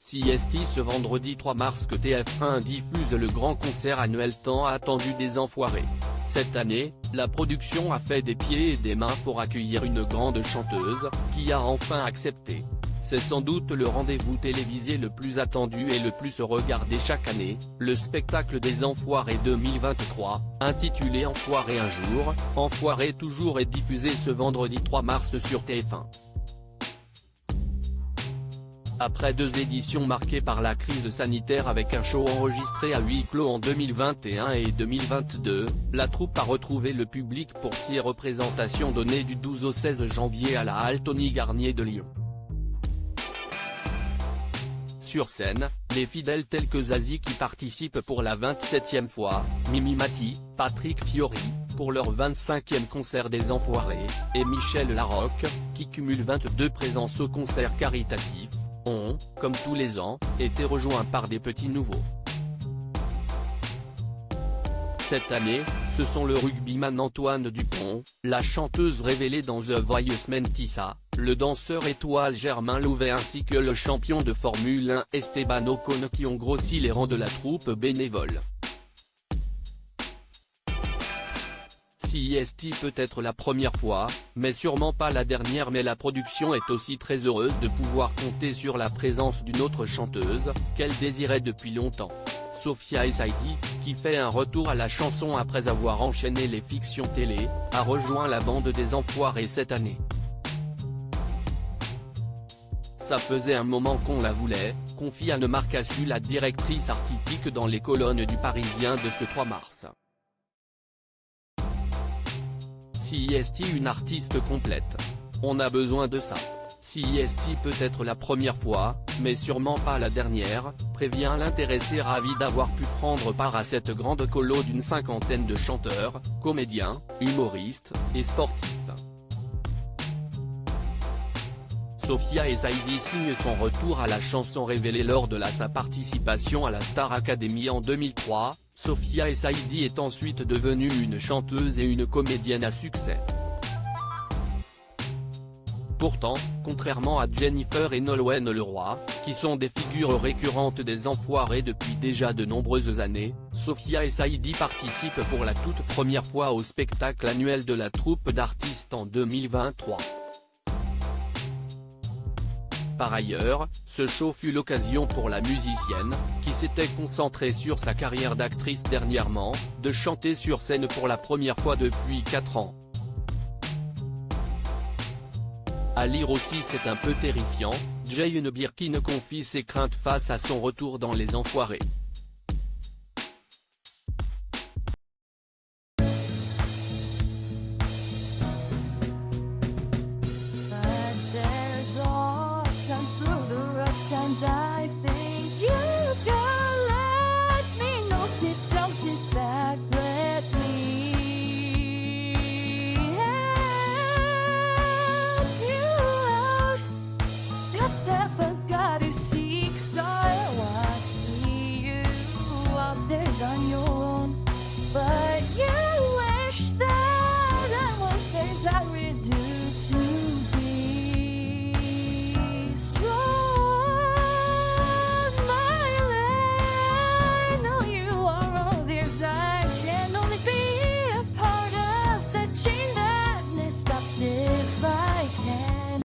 CST ce vendredi 3 mars que TF1 diffuse le grand concert annuel tant attendu des Enfoirés. Cette année, la production a fait des pieds et des mains pour accueillir une grande chanteuse, qui a enfin accepté. C'est sans doute le rendez-vous télévisé le plus attendu et le plus regardé chaque année, le spectacle des Enfoirés 2023, intitulé Enfoirés un jour, Enfoirés toujours est diffusé ce vendredi 3 mars sur TF1. Après 2 éditions marquées par la crise sanitaire avec un show enregistré à huis clos en 2021 et 2022, la troupe a retrouvé le public pour 6 représentations données du 12 au 16 janvier à la halle Tony Garnier de Lyon. Sur scène, les fidèles tels que Zazie qui participent pour la 27e fois, Mimi Mati, Patrick Fiori, pour leur 25e concert des Enfoirés, et Michel Larocque, qui cumule 22 présences au concert caritatif, ont, comme tous les ans, été rejoints par des petits nouveaux. Cette année, ce sont le rugbyman Antoine Dupont, la chanteuse révélée dans The Voice Mentissa, le danseur étoile Germain Louvet ainsi que le champion de Formule 1 Esteban Ocon qui ont grossi les rangs de la troupe bénévole. CST peut être la première fois, mais sûrement pas la dernière, mais la production est aussi très heureuse de pouvoir compter sur la présence d'une autre chanteuse, qu'elle désirait depuis longtemps. Sophia Essaidi, qui fait un retour à la chanson après avoir enchaîné les fictions télé, a rejoint la bande des Enfoirés cette année. Ça faisait un moment qu'on la voulait, confie Anne Marcassu la directrice artistique dans les colonnes du Parisien de ce 3 mars. CST une artiste complète. On a besoin de ça. CST peut être la première fois, mais sûrement pas la dernière, prévient l'intéressé ravi d'avoir pu prendre part à cette grande colo d'une 50aine de chanteurs, comédiens, humoristes, et sportifs. Sophia Essaidi signe son retour à la chanson révélée lors de sa participation à la Star Academy en 2003, Sophia Essaidi est ensuite devenue une chanteuse et une comédienne à succès. Pourtant, contrairement à Jennifer et Nolwenn Leroy, qui sont des figures récurrentes des Enfoirés depuis déjà de nombreuses années, Sophia Essaidi participe pour la toute première fois au spectacle annuel de la troupe d'artistes en 2023. Par ailleurs, ce show fut l'occasion pour la musicienne, qui s'était concentrée sur sa carrière d'actrice dernièrement, de chanter sur scène pour la première fois depuis 4 ans. À lire aussi c'est un peu terrifiant, Jane Birkin confie ses craintes face à son retour dans Les Enfoirés.